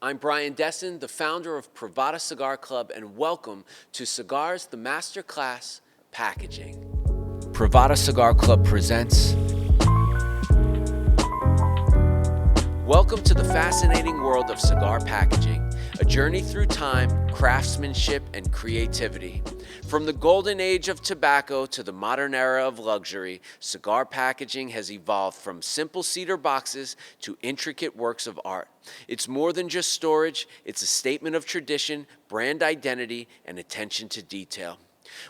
I'm Brian Desson, the founder of Privada Cigar Club, and welcome to Cigars, the Masterclass Packaging. Privada Cigar Club presents. Welcome to the fascinating world of cigar packaging, a journey through time, craftsmanship, and creativity. From the golden age of tobacco to the modern era of luxury, cigar packaging has evolved from simple cedar boxes to intricate works of art. It's more than just storage, it's a statement of tradition, brand identity, and attention to detail.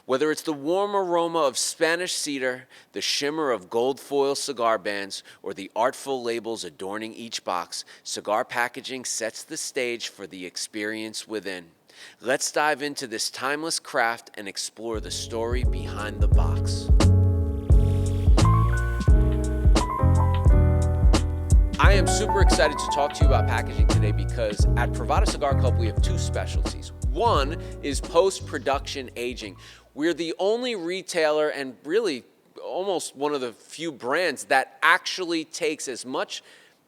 Whether it's the warm aroma of Spanish cedar, the shimmer of gold foil cigar bands, or the artful labels adorning each box, cigar packaging sets the stage for the experience within. Let's dive into this timeless craft and explore the story behind the box. I am super excited to talk to you about packaging today because at Privada Cigar Club we have two specialties. One is post-production aging. We're the only retailer and really almost one of the few brands that actually takes as much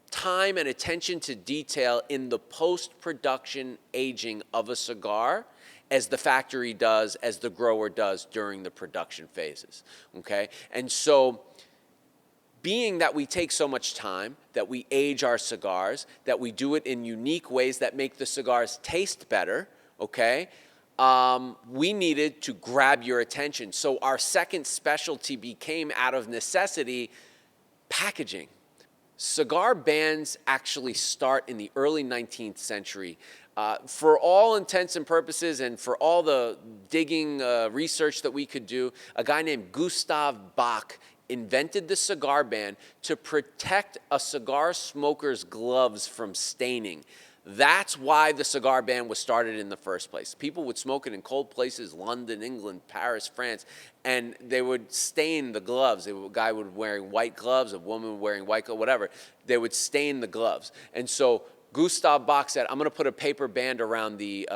time and attention to detail in the post-production aging of a cigar as the factory does, as the grower does during the production phases, okay? And so being that we take so much time, that we age our cigars, that we do it in unique ways that make the cigars taste better, okay, we needed to grab your attention. So our second specialty became, out of necessity, packaging. Cigar bands actually start in the early 19th century. For all intents and purposes and for all the digging research that we could do, a guy named Gustav Bach invented the cigar band to protect a cigar smoker's gloves from staining. That's why the cigar band was started in the first place. People would smoke it in cold places, London, England, Paris, France, and they would stain the gloves. A guy would be wearing white gloves, a woman wearing white gloves, whatever. They would stain the gloves. And so Gustav Bach said, I'm going to put a paper band around the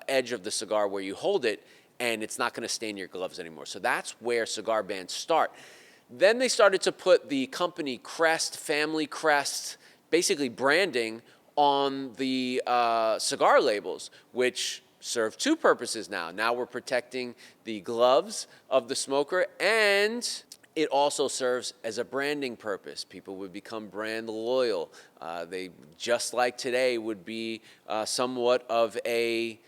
edge of the cigar where you hold it, and it's not going to stain your gloves anymore. So that's where cigar bands start. Then they started to put the company crest, family crest, basically branding on the cigar labels, which serve two purposes now. Now we're protecting the gloves of the smoker, and it also serves as a branding purpose. People would become brand loyal. They, just like today, would be somewhat of a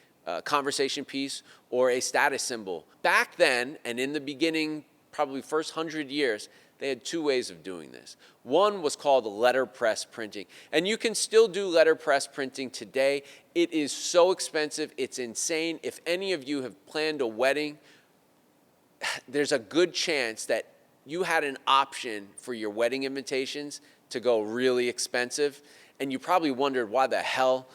conversation piece or a status symbol. Back then, and in the beginning, probably first 100 years, they had two ways of doing this. One was called letterpress printing. And you can still do letterpress printing today. It is so expensive, it's insane. If any of you have planned a wedding, there's a good chance that you had an option for your wedding invitations to go really expensive. And you probably wondered why the hell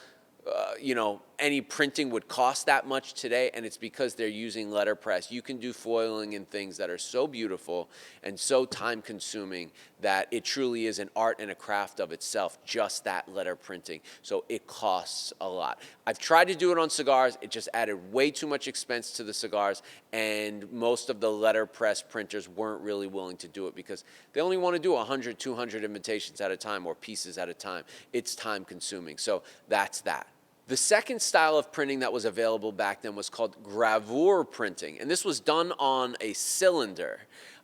any printing would cost that much today, and it's because they're using letterpress. You can do foiling and things that are so beautiful and so time-consuming that it truly is an art and a craft of itself, just that letter printing. So it costs a lot. I've tried to do it on cigars. It just added way too much expense to the cigars, and most of the letterpress printers weren't really willing to do it because they only want to do 100, 200 invitations at a time or pieces at a time. It's time-consuming. So that's that. The second style of printing that was available back then was called gravure printing, and this was done on a cylinder.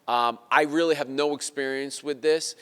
I really have no experience with this.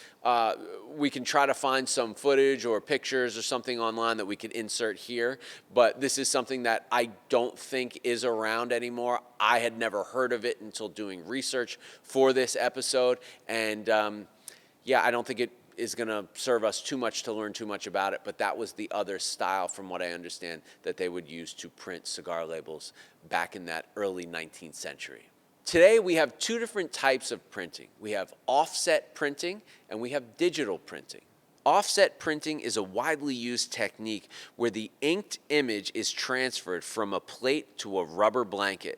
We can try to find some footage or pictures or something online that we could insert here, but this is something that I don't think is around anymore. I had never heard of it until doing research for this episode, and I don't think it is going to serve us too much to learn too much about it, but that was the other style, from what I understand, that they would use to print cigar labels back in that early 19th century. Today we have two different types of printing. We have offset printing and we have digital printing. Offset printing is a widely used technique where the inked image is transferred from a plate to a rubber blanket,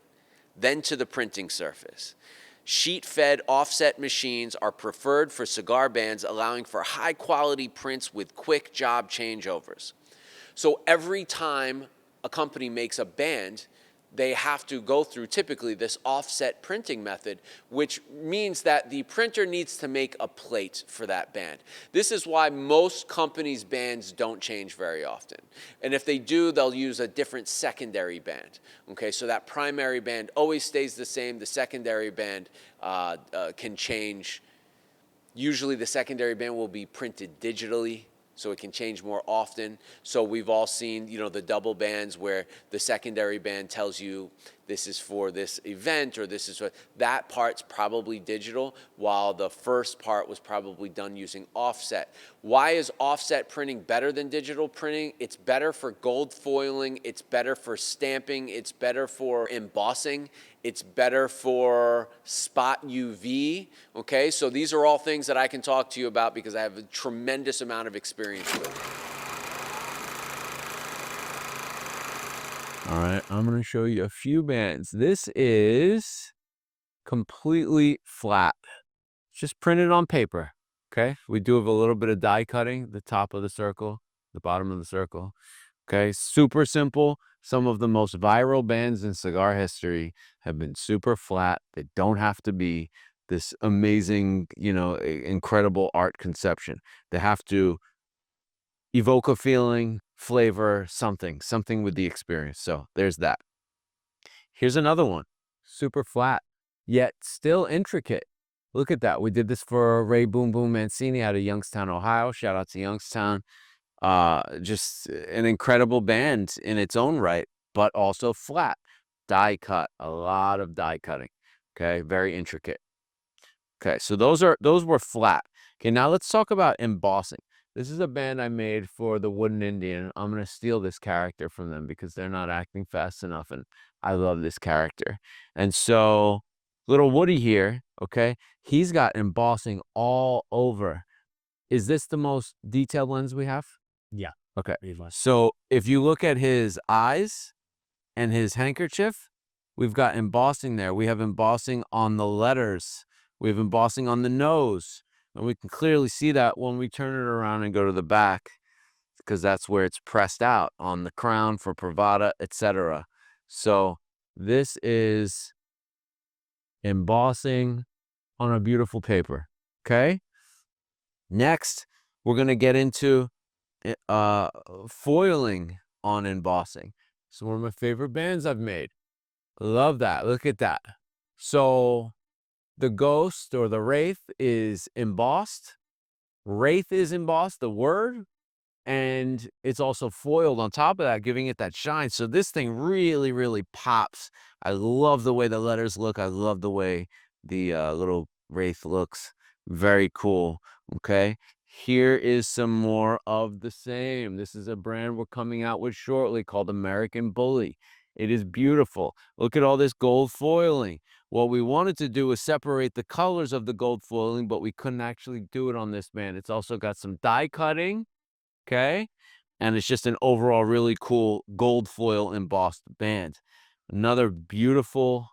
then to the printing surface. Sheet-fed offset machines are preferred for cigar bands, allowing for high-quality prints with quick job changeovers. So every time a company makes a band, they have to go through typically this offset printing method, which means that the printer needs to make a plate for that band. This is why most companies' bands don't change very often. And if they do, they'll use a different secondary band. Okay, so that primary band always stays the same. The secondary band can change. Usually the secondary band will be printed digitally, so it can change more often. So we've all seen, the double bands where the secondary band tells you this is for this event or this is that part's probably digital, while the first part was probably done using offset. Why is offset printing better than digital printing? It's better for gold foiling, it's better for stamping, it's better for embossing, it's better for spot UV, okay? So these are all things that I can talk to you about because I have a tremendous amount of experience with it. All right, I'm going to show you a few bands. This is completely flat. It's just printed on paper, okay? We do have a little bit of die cutting, the top of the circle, the bottom of the circle, okay? Super simple. Some of the most viral bands in cigar history have been super flat. They don't have to be this amazing, incredible art conception. They have to evoke a feeling, flavor, something with the experience. So there's that. Here's another one, super flat, yet still intricate. Look at that. We did this for Ray Boom Boom Mancini out of Youngstown, Ohio. Shout out to Youngstown. Just an incredible band in its own right, but also flat. Die cut, a lot of die cutting. Okay, very intricate. Okay, so those were flat. Okay, now let's talk about embossing. This is a band I made for the Wooden Indian. I'm going to steal this character from them because they're not acting fast enough, and I love this character. And so, little Woody here, okay, he's got embossing all over. Is this the most detailed lens we have? Yeah. Okay. So, if you look at his eyes and his handkerchief, we've got embossing there. We have embossing on the letters. We have embossing on the nose. And we can clearly see that when we turn it around and go to the back, because that's where it's pressed out on the crown for Pravada, etc. So this is embossing on a beautiful paper. Okay. Next, we're going to get into foiling on embossing. It's one of my favorite bands I've made. Love that. Look at that. So the ghost or the wraith is embossed. Wraith is embossed, the word, and it's also foiled on top of that, giving it that shine. So this thing really, really pops. I love the way the letters look. I love the way the little wraith looks. Very cool. Okay. Here is some more of the same. This is a brand we're coming out with shortly called American Bully. It is beautiful. Look at all this gold foiling. What we wanted to do was separate the colors of the gold foiling, but we couldn't actually do it on this band. It's also got some die cutting, okay? And it's just an overall really cool gold foil embossed band. Another beautiful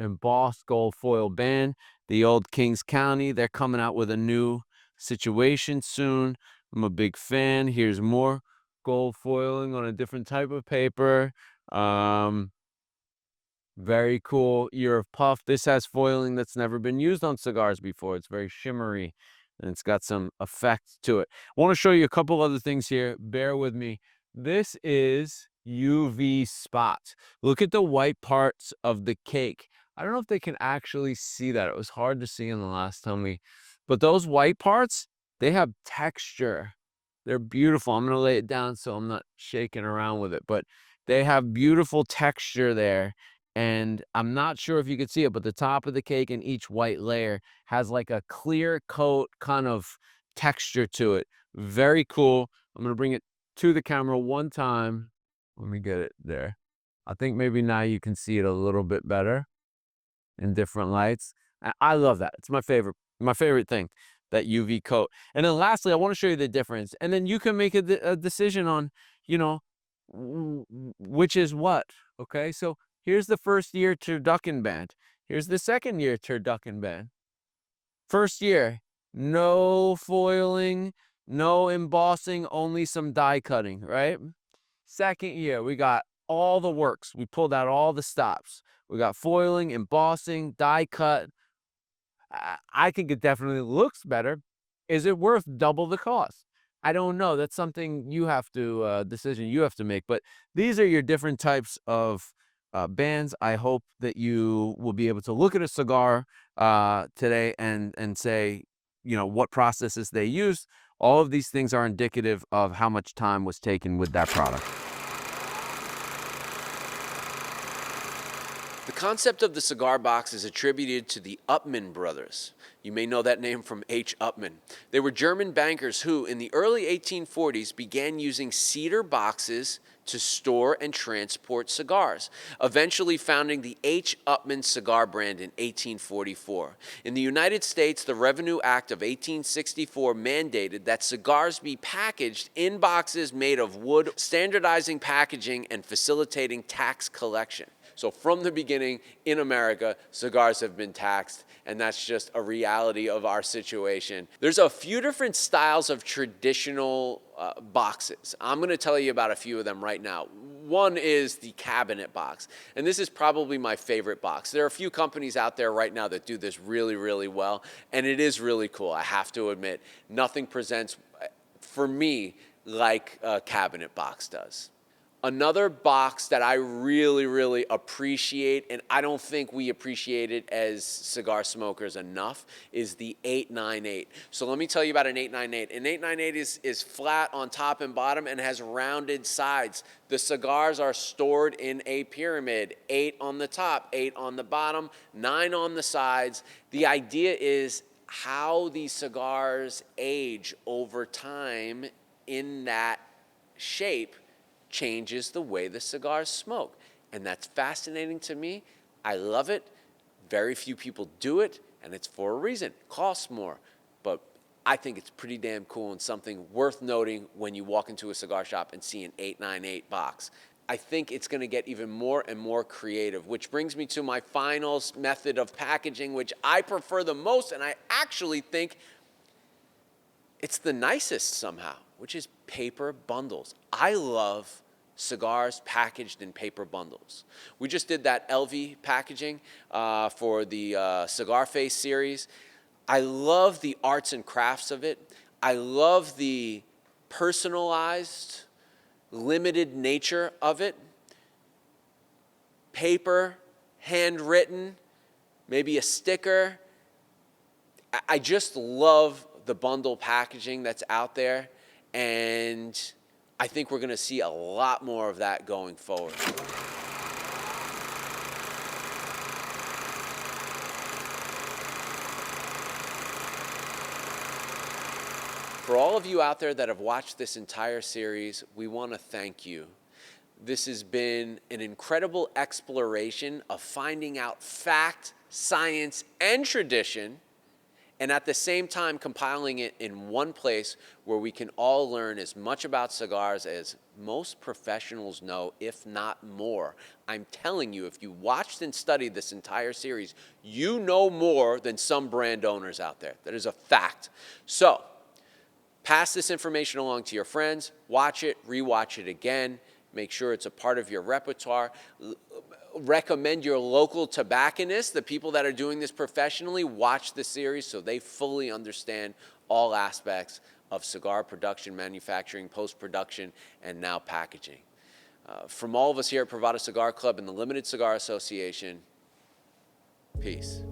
embossed gold foil band. The old Kings County, they're coming out with a new situation soon. I'm a big fan. Here's more gold foiling on a different type of paper. Very cool. Ear of Puff. This has foiling that's never been used on cigars before. It's very shimmery and it's got some effect to it. I want to show you a couple other things here. Bear with me. This is UV spot. Look at the white parts of the cake. I don't know if they can actually see that. It was hard to see in the last time but those white parts, they have texture. They're beautiful. I'm going to lay it down so I'm not shaking around with it, but they have beautiful texture there. And I'm not sure if you can see it, but the top of the cake and each white layer has like a clear coat kind of texture to it. Very cool. I'm going to bring it to the camera one time. Let me get it there. I think maybe now you can see it a little bit better in different lights. I love that. It's my favorite thing, that UV coat. And then lastly, I want to show you the difference. And then you can make a decision on, which is what. Okay, so here's the first year turducken band. Here's the second year turducken band. First year, no foiling, no embossing, only some die cutting, right? Second year, we got all the works. We pulled out all the stops. We got foiling, embossing, die cut. I think it definitely looks better. Is it worth double the cost? I don't know. That's something you have to decision you have to make. But these are your different types of bands. I hope that you will be able to look at a cigar today and say, you know, what processes they use. All of these things are indicative of how much time was taken with that product. The concept of the cigar box is attributed to the Upmann brothers. You may know that name from H. Upmann. They were German bankers who, in the early 1840s, began using cedar boxes to store and transport cigars, eventually founding the H. Upmann cigar brand in 1844. In the United States, the Revenue Act of 1864 mandated that cigars be packaged in boxes made of wood, standardizing packaging and facilitating tax collection. So from the beginning in America, cigars have been taxed, and that's just a reality of our situation. There's a few different styles of traditional boxes. I'm going to tell you about a few of them right now. One is the cabinet box, and this is probably my favorite box. There are a few companies out there right now that do this really, really well, and it is really cool, I have to admit. Nothing presents, for me, like a cabinet box does. Another box that I really, really appreciate, and I don't think we appreciate it as cigar smokers enough, is the 898. So let me tell you about an 898. An 898 is flat on top and bottom and has rounded sides. The cigars are stored in a pyramid, 8 on the top, 8 on the bottom, 9 on the sides. The idea is how these cigars age over time in that shape changes the way the cigars smoke. And that's fascinating to me. I love it. Very few people do it, and it's for a reason. It costs more. But I think it's pretty damn cool and something worth noting when you walk into a cigar shop and see an 898 box. I think it's going to get even more and more creative, which brings me to my final method of packaging, which I prefer the most, and I actually think it's the nicest somehow, which is paper bundles. I love cigars packaged in paper bundles. We just did that LV packaging for the Cigar Face series. I love the arts and crafts of it. I love the personalized, limited nature of it. Paper, handwritten, maybe a sticker. I just love the bundle packaging that's out there, and I think we're going to see a lot more of that going forward. For all of you out there that have watched this entire series, we want to thank you. This has been an incredible exploration of finding out fact, science, and tradition, and at the same time compiling it in one place where we can all learn as much about cigars as most professionals know, if not more. I'm telling you, if you watched and studied this entire series, you know more than some brand owners out there. That is a fact. So, pass this information along to your friends, watch it, rewatch it again, make sure it's a part of your repertoire. Recommend your local tobacconists, the people that are doing this professionally, watch the series so they fully understand all aspects of cigar production, manufacturing, post-production, and now packaging. From all of us here at Privada Cigar Club and the Limited Cigar Association, peace.